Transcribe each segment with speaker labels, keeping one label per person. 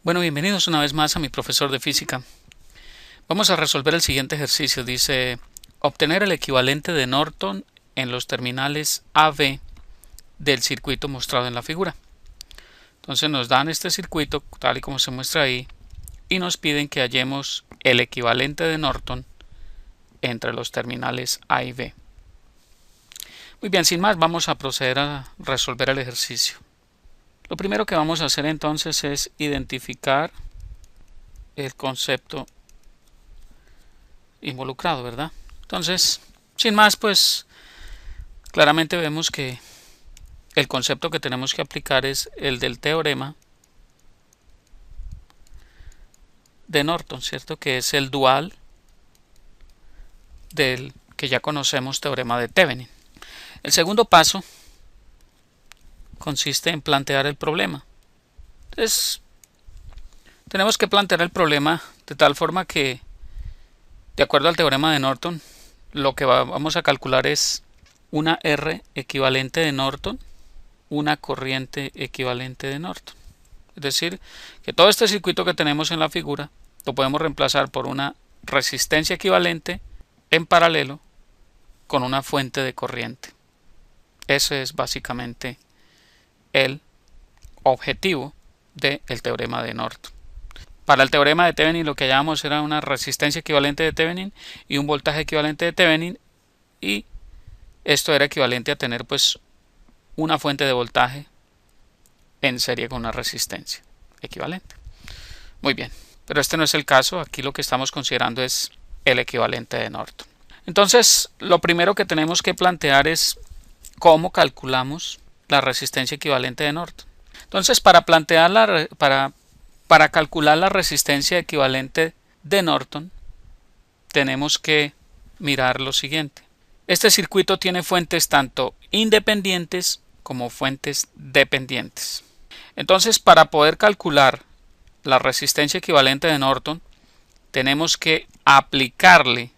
Speaker 1: Bueno, bienvenidos una vez más a mi profesor de física. Vamos a resolver el siguiente ejercicio. Dice, obtener el equivalente de Norton en los terminales AB del circuito mostrado en la figura. Entonces nos dan este circuito tal y como se muestra ahí y nos piden que hallemos el equivalente de Norton entre los terminales A y B. Muy bien, sin más, vamos a proceder a resolver el ejercicio. Lo primero que vamos a hacer entonces es identificar el concepto involucrado, ¿verdad? Entonces, sin más, pues claramente vemos que el concepto que tenemos que aplicar es el del teorema de Norton, ¿cierto? Que es el dual del que ya conocemos teorema de Thevenin. El segundo paso consiste en plantear el problema. Entonces, tenemos que plantear el problema de tal forma que, de acuerdo al teorema de Norton, lo que vamos a calcular es una R equivalente de Norton, una corriente equivalente de Norton. Es decir, que todo este circuito que tenemos en la figura lo podemos reemplazar por una resistencia equivalente en paralelo con una fuente de corriente. Ese es básicamente el objetivo del teorema de Norton. Para el teorema de Thevenin lo que hallábamos era una resistencia equivalente de Thevenin y un voltaje equivalente de Thevenin, y esto era equivalente a tener pues una fuente de voltaje en serie con una resistencia equivalente. Muy bien, pero este no es el caso. Aquí lo que estamos considerando es el equivalente de Norton. Entonces, lo primero que tenemos que plantear es cómo calculamos la resistencia equivalente de Norton. Entonces, para calcular la resistencia equivalente de Norton, tenemos que mirar lo siguiente. Este circuito tiene fuentes tanto independientes como fuentes dependientes. Entonces, para poder calcular la resistencia equivalente de Norton, tenemos que aplicarle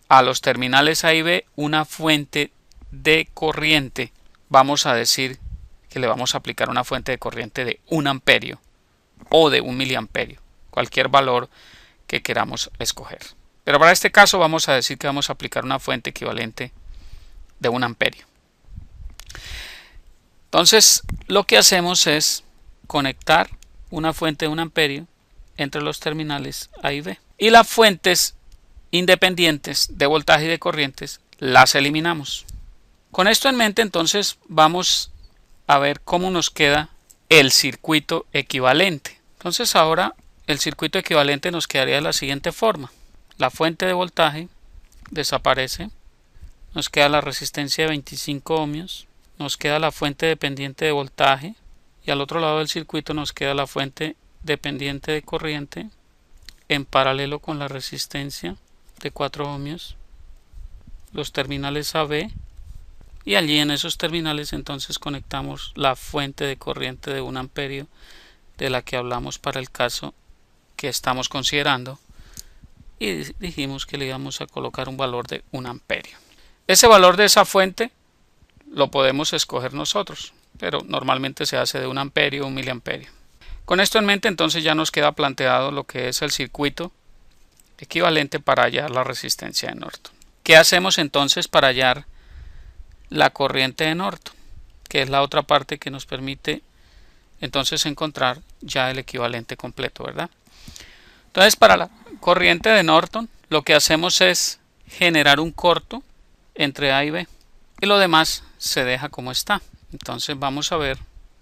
Speaker 1: a los terminales A y B una fuente de corriente. Vamos a decir que le vamos a aplicar una fuente de corriente de 1 amperio o de 1 miliamperio, cualquier valor que queramos escoger. Pero para este caso vamos a decir que vamos a aplicar una fuente equivalente de 1 amperio. Entonces, lo que hacemos es conectar una fuente de 1 amperio entre los terminales A y B. Y las fuentes independientes de voltaje y de corrientes las eliminamos. Con esto en mente, entonces vamos a ver cómo nos queda el circuito equivalente. Entonces ahora el circuito equivalente nos quedaría de la siguiente forma. La fuente de voltaje desaparece, nos queda la resistencia de 25 ohmios, nos queda la fuente dependiente de voltaje y al otro lado del circuito nos queda la fuente dependiente de corriente en paralelo con la resistencia de 4 ohmios, los terminales AB, y allí en esos terminales entonces conectamos la fuente de corriente de 1 amperio de la que hablamos para el caso que estamos considerando, y dijimos que le íbamos a colocar un valor de 1 amperio. Ese valor de esa fuente lo podemos escoger nosotros, pero normalmente se hace de 1 amperio o 1 miliamperio. Con esto en mente, entonces ya nos queda planteado lo que es el circuito equivalente para hallar la resistencia de Norton. ¿Qué hacemos entonces para hallar la corriente de Norton? Que es la otra parte que nos permite entonces encontrar ya el equivalente completo, ¿verdad? Entonces, para la corriente de Norton, lo que hacemos es generar un corto entre A y B, y lo demás se deja como está. Entonces vamos a ver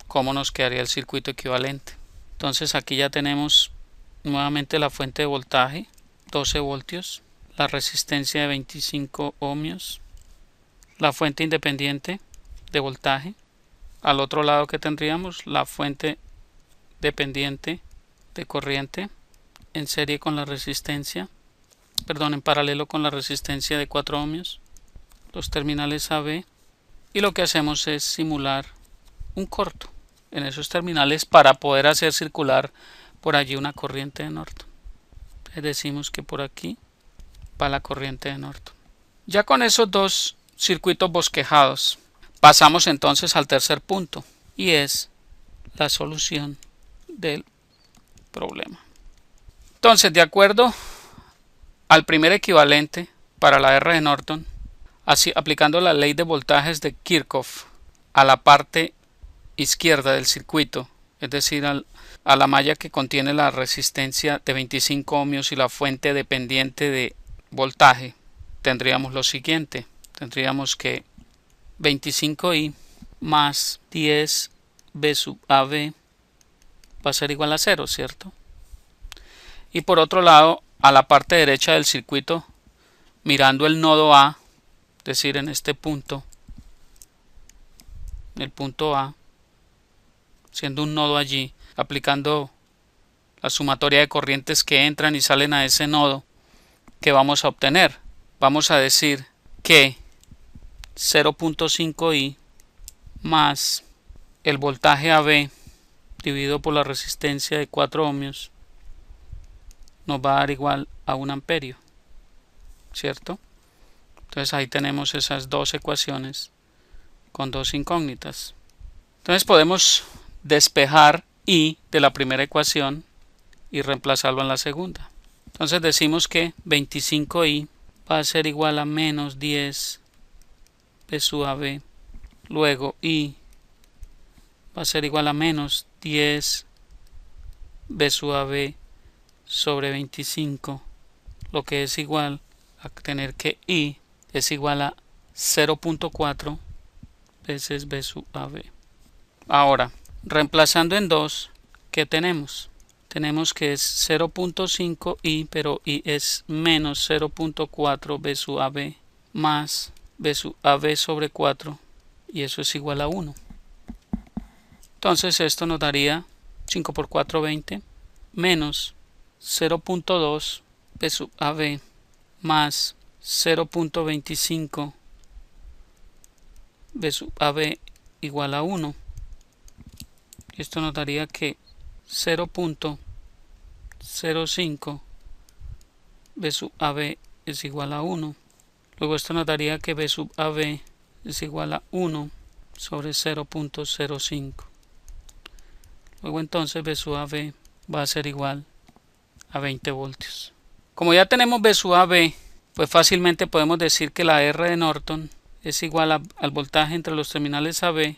Speaker 1: cómo nos quedaría el circuito equivalente. Entonces aquí ya tenemos nuevamente la fuente de voltaje, 12 voltios, la resistencia de 25 ohmios, la fuente independiente de voltaje. Al otro lado que tendríamos la fuente dependiente de corriente en serie con la resistencia, en paralelo con la resistencia de 4 ohmios, los terminales AB, y lo que hacemos es simular un corto en esos terminales para poder hacer circular por allí una corriente de Norton. Entonces decimos que por aquí va la corriente de Norton. Ya con esos dos circuitos bosquejados, pasamos entonces al tercer punto, y es la solución del problema. Entonces, de acuerdo al primer equivalente para la R de Norton, así aplicando la ley de voltajes de Kirchhoff a la parte izquierda del circuito, es decir, a la malla que contiene la resistencia de 25 ohmios y la fuente dependiente de voltaje, tendríamos lo siguiente. Tendríamos que 25I más 10 B sub AB va a ser igual a 0, ¿cierto? Y por otro lado, a la parte derecha del circuito, mirando el nodo A, es decir, en este punto, el punto A, siendo un nodo allí, aplicando la sumatoria de corrientes que entran y salen a ese nodo, ¿qué vamos a obtener? Vamos a decir que 0.5I más el voltaje AB dividido por la resistencia de 4 ohmios nos va a dar igual a 1 amperio, ¿cierto? Entonces ahí tenemos esas dos ecuaciones con dos incógnitas. Entonces podemos despejar I de la primera ecuación y reemplazarlo en la segunda. Entonces decimos que 25I va a ser igual a menos 10 B sub AB. Luego I va a ser igual a menos 10 B sub AB sobre 25, lo que es igual a tener que I es igual a 0.4 veces B sub AB. Ahora, reemplazando en 2, ¿qué tenemos? Tenemos que es 0.5 I, pero I es menos 0.4 B sub AB más B sub AB sobre 4, y eso es igual a 1. Entonces esto nos daría 5 por 4, 20, menos 0.2 B sub AB más 0.25 B sub AB igual a 1. Esto nos daría que 0.05 B sub AB es igual a 1. Luego esto nos daría que B sub AB es igual a 1 sobre 0.05. Luego entonces B sub AB va a ser igual a 20 voltios. Como ya tenemos B sub AB, pues fácilmente podemos decir que la R de Norton es igual al voltaje entre los terminales AB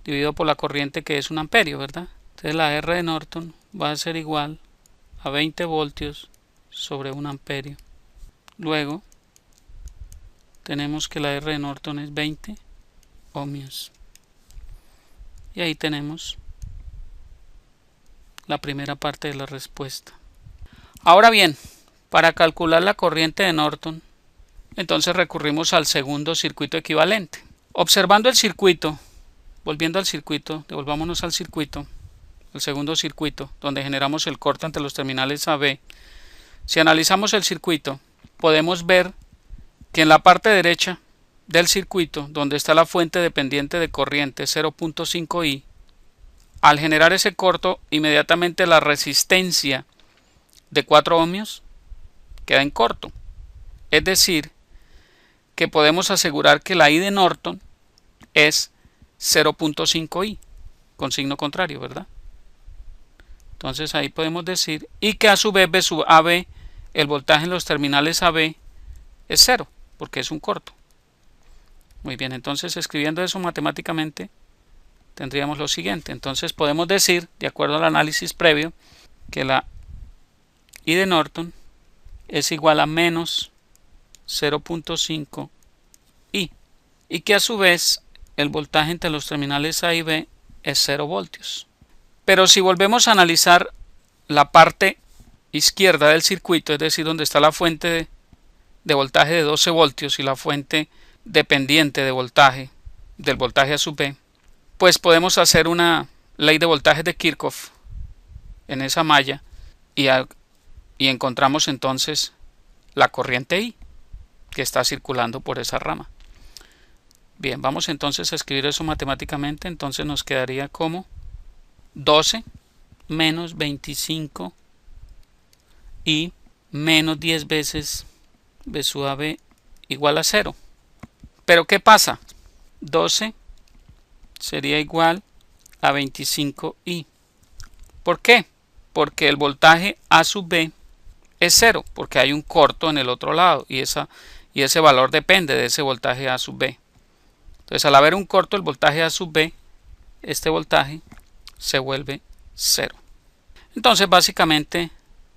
Speaker 1: dividido por la corriente, que es 1 amperio, ¿verdad? Entonces la R de Norton va a ser igual a 20 voltios sobre 1 amperio. Luego tenemos que la R de Norton es 20 ohmios. Y ahí tenemos la primera parte de la respuesta. Ahora bien, para calcular la corriente de Norton, entonces recurrimos al segundo circuito equivalente. Observando el circuito, volviendo al circuito, devolvámonos al circuito, el segundo circuito, donde generamos el corte entre los terminales AB. Si analizamos el circuito, podemos ver que en la parte derecha del circuito, donde está la fuente dependiente de corriente 0.5I, al generar ese corto, inmediatamente la resistencia de 4 ohmios queda en corto. Es decir, que podemos asegurar que la I de Norton es 0.5I, con signo contrario, ¿verdad? Entonces ahí podemos decir, y que a su vez B sub AB, el voltaje en los terminales AB es 0, porque es un corto. Muy bien, entonces escribiendo eso matemáticamente, tendríamos lo siguiente. Entonces podemos decir, de acuerdo al análisis previo, que la I de Norton es igual a menos 0.5 I, y que a su vez el voltaje entre los terminales A y B es 0 voltios. Pero si volvemos a analizar la parte izquierda del circuito, es decir, donde está la fuente de voltaje de 12 voltios y la fuente dependiente de voltaje, del voltaje a sub B, pues podemos hacer una ley de voltajes de Kirchhoff en esa malla y encontramos entonces la corriente I que está circulando por esa rama. Bien, vamos entonces a escribir eso matemáticamente. Entonces nos quedaría como 12 menos 25 y menos 10 veces B sub AB igual a 0. Pero ¿qué pasa? 12 sería igual a 25i. ¿Por qué? porque el voltaje A sub B es 0, porque hay un corto en el otro lado y ese valor depende de ese voltaje A sub B. Entonces, al haber un corto, el voltaje A sub B, este voltaje se vuelve 0. Entonces, básicamente,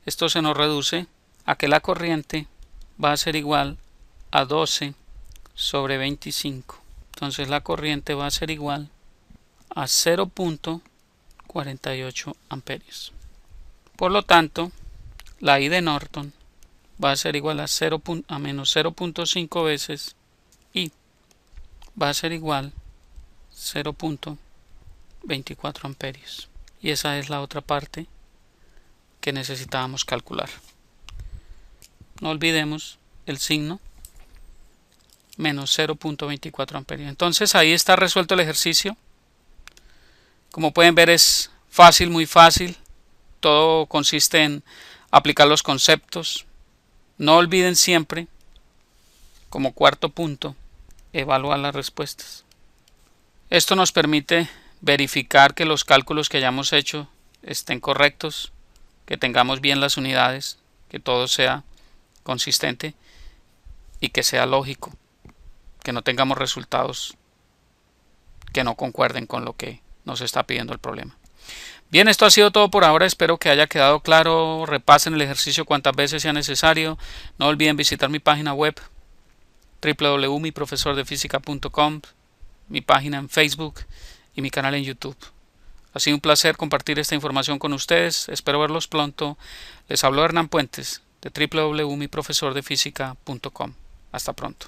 Speaker 1: esto se nos reduce a que la corriente va a ser igual a 12 sobre 25. Entonces, la corriente va a ser igual a 0.48 amperios. Por lo tanto, la I de Norton va a ser igual a menos 0.5 veces I. Va a ser igual 0.24 amperios. Y esa es la otra parte que necesitábamos calcular. No olvidemos el signo, menos 0.24 amperios. Entonces ahí está resuelto el ejercicio. Como pueden ver, es fácil, muy fácil. Todo consiste en aplicar los conceptos. No olviden siempre, como cuarto punto, evaluar las respuestas. Esto nos permite verificar que los cálculos que hayamos hecho estén correctos, que tengamos bien las unidades, que todo sea consistente y que sea lógico, que no tengamos resultados que no concuerden con lo que nos está pidiendo el problema. Bien, esto ha sido todo por ahora, espero que haya quedado claro. Repasen el ejercicio cuantas veces sea necesario. No olviden visitar mi página web www.miprofesordefísica.com, mi página en Facebook y mi canal en YouTube. Ha sido un placer compartir esta información con ustedes, espero verlos pronto. Les habló Hernán Puentes de www.miprofesordefísica.com. Hasta pronto.